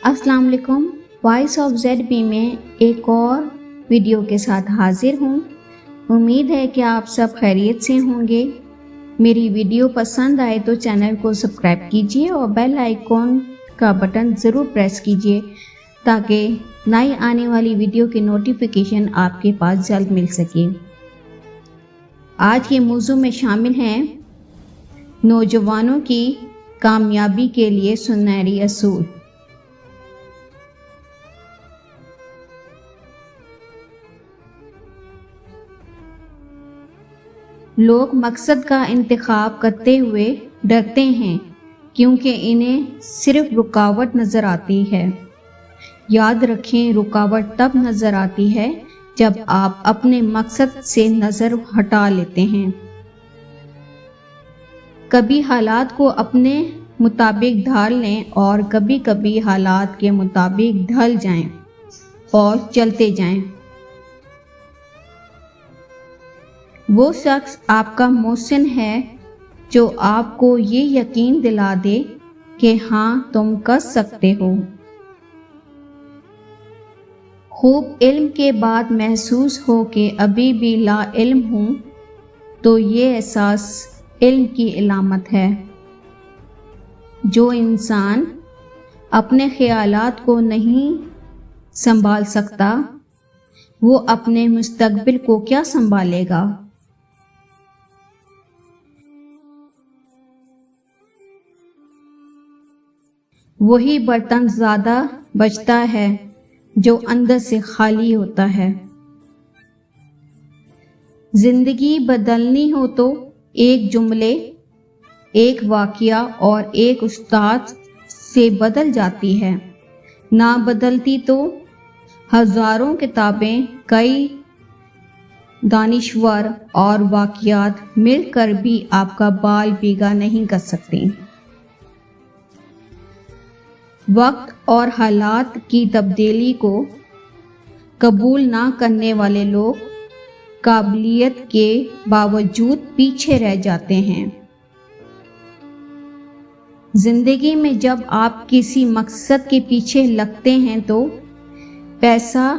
अस्सलाम वालेकुम। Voice of ZB में एक और वीडियो के साथ हाजिर हूँ। उम्मीद है कि आप सब खैरियत से होंगे। मेरी वीडियो पसंद आए तो चैनल को सब्सक्राइब कीजिए और बेल आइकॉन का बटन ज़रूर प्रेस कीजिए ताकि नई आने वाली वीडियो की नोटिफिकेशन आपके पास जल्द मिल सके। आज के मौजू में शामिल हैं नौजवानों की कामयाबी के लिए सुनहरी असूल। लोग मकसद का इंतखाब करते हुए डरते हैं क्योंकि इन्हें सिर्फ रुकावट नज़र आती है। याद रखें, रुकावट तब नज़र आती है जब आप अपने मकसद से नज़र हटा लेते हैं। कभी हालात को अपने मुताबिक ढाल लें और कभी कभी हालात के मुताबिक ढल जाएं और चलते जाएं। वो शख्स आपका मोहसिन है जो आपको ये यकीन दिला दे कि हाँ, तुम कर सकते हो। खूब इल्म के बाद महसूस हो कि अभी भी ला इल्म हूँ, तो ये एहसास इल्म की इलामत है। जो इंसान अपने ख्यालात को नहीं संभाल सकता, वो अपने मुस्तकबिल को क्या संभालेगा। वही बर्तन ज़्यादा बचता है जो अंदर से खाली होता है। जिंदगी बदलनी हो तो एक जुमले, एक वाक़या और एक उस्ताद से बदल जाती है। ना बदलती तो हज़ारों किताबें, कई दानिश्वर और वाक़यात मिलकर भी आपका बाल बीगा नहीं कर सकते। वक्त और हालात की तब्दीली को कबूल ना करने वाले लोग काबिलियत के बावजूद पीछे रह जाते हैं। जिंदगी में जब आप किसी मकसद के पीछे लगते हैं तो पैसा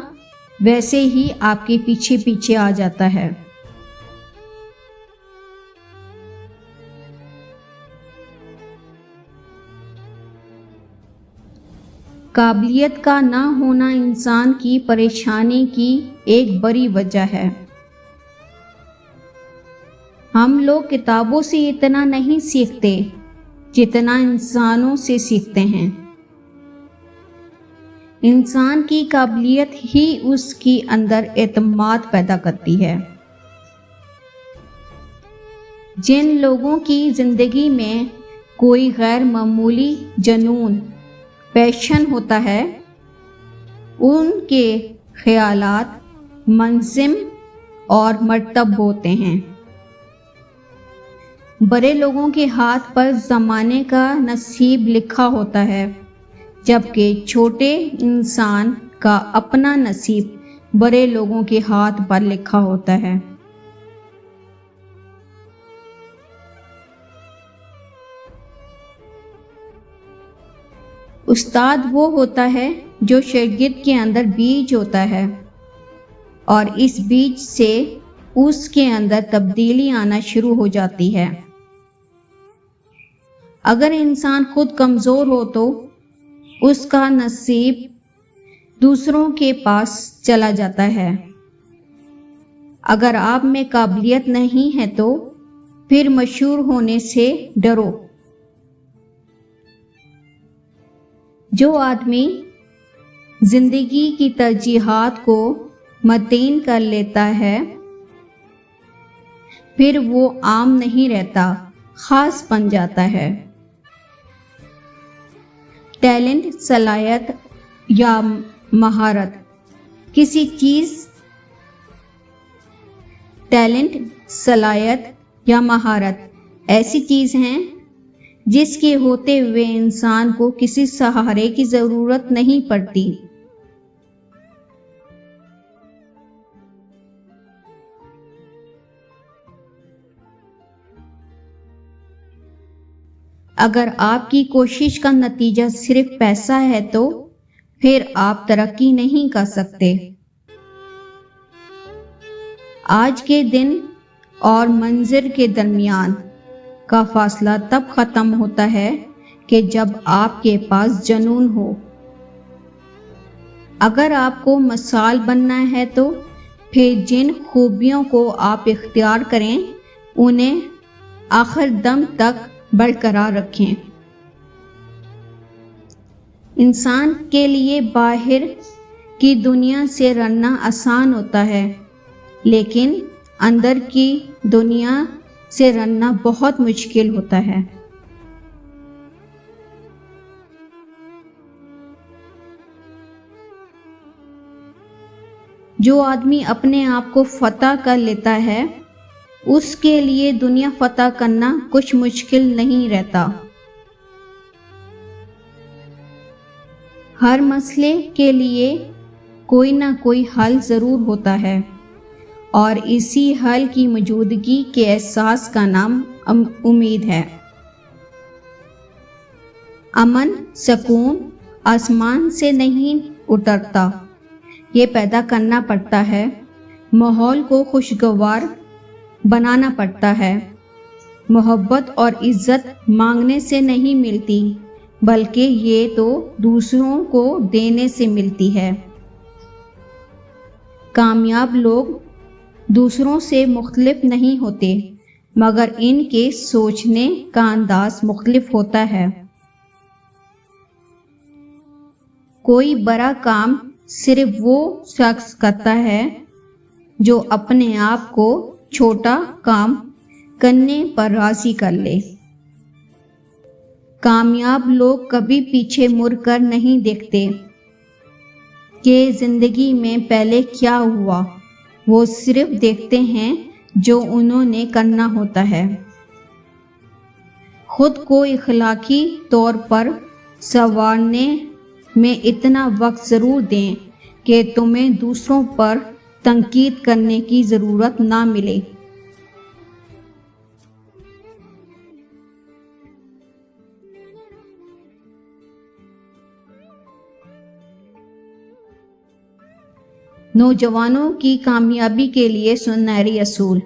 वैसे ही आपके पीछे पीछे आ जाता है। काबिलियत का ना होना इंसान की परेशानी की एक बड़ी वजह है। हम लोग किताबों से इतना नहीं सीखते जितना इंसानों से सीखते हैं। इंसान की काबिलियत ही उसकी अंदर एतमाद पैदा करती है। जिन लोगों की जिंदगी में कोई गैर मामूली जुनून, पैशन होता है, उनके ख्यालात मंजिम और मर्तब होते हैं। बड़े लोगों के हाथ पर ज़माने का नसीब लिखा होता है, जबकि छोटे इंसान का अपना नसीब बड़े लोगों के हाथ पर लिखा होता है। उस्ताद वो होता है जो शागिर्द के अंदर बीज होता है और इस बीज से उसके अंदर तब्दीली आना शुरू हो जाती है। अगर इंसान खुद कमज़ोर हो तो उसका नसीब दूसरों के पास चला जाता है। अगर आप में काबिलियत नहीं है तो फिर मशहूर होने से डरो। जो आदमी जिंदगी की तरजीहात को मतीन कर लेता है, फिर वो आम नहीं रहता, खास बन जाता है। टैलेंट, सलाहियत या महारत किसी चीज़ टैलेंट, सलाहियत या महारत ऐसी चीज़ हैं जिसके होते हुए इंसान को किसी सहारे की ज़रूरत नहीं पड़ती। अगर आपकी कोशिश का नतीजा सिर्फ पैसा है तो پھر آپ ترقی نہیں کر سکتے۔ آج کے دن اور منظر کے درمیان کا فاصلہ تب ختم ہوتا ہے کہ جب آپ کے پاس جنون ہو۔ اگر آپ کو مثال بننا ہے تو پھر جن خوبیوں کو آپ اختیار کریں انہیں آخر دم تک برقرار رکھیں۔ انسان کے لیے باہر کی دنیا سے لڑنا آسان ہوتا ہے، لیکن اندر کی دنیا سے لڑنا بہت مشکل ہوتا ہے۔ جو آدمی اپنے آپ کو فتح کر لیتا ہے اس کے لیے دنیا فتح کرنا کچھ مشکل نہیں رہتا۔ ہر مسئلے کے لیے کوئی نہ کوئی حل ضرور ہوتا ہے، اور اسی حل کی موجودگی کے احساس کا نام امید ہے۔ امن، سکون آسمان سے نہیں اترتا، یہ پیدا کرنا پڑتا ہے۔ ماحول کو خوشگوار بنانا پڑتا ہے۔ محبت اور عزت مانگنے سے نہیں ملتی، بلکہ یہ تو دوسروں کو دینے سے ملتی ہے۔ کامیاب لوگ دوسروں سے مختلف نہیں ہوتے، مگر ان کے سوچنے کا انداز مختلف ہوتا ہے۔ کوئی بڑا کام صرف وہ شخص کرتا ہے جو اپنے آپ کو چھوٹا کام کرنے پر راضی کر لے۔ کامیاب لوگ کبھی پیچھے مڑ کر نہیں دیکھتے کہ زندگی میں پہلے کیا ہوا، وہ صرف دیکھتے ہیں جو انہوں نے کرنا ہوتا ہے۔ خود کو اخلاقی طور پر سنوارنے میں اتنا وقت ضرور دیں کہ تمہیں دوسروں پر تنقید کرنے کی ضرورت نہ ملے۔ نوجوانوں کی کامیابی کے لیے سنہری اصول۔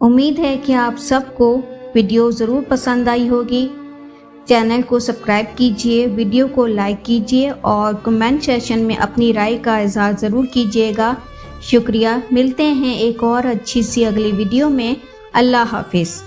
امید ہے کہ آپ سب کو ویڈیو ضرور پسند آئی ہوگی۔ چینل کو سبسکرائب کیجیے، ویڈیو کو لائک کیجیے اور کمنٹ سیکشن میں اپنی رائے کا اظہار ضرور کیجیے گا۔ شکریہ۔ ملتے ہیں ایک اور اچھی سی اگلی ویڈیو میں۔ اللہ حافظ۔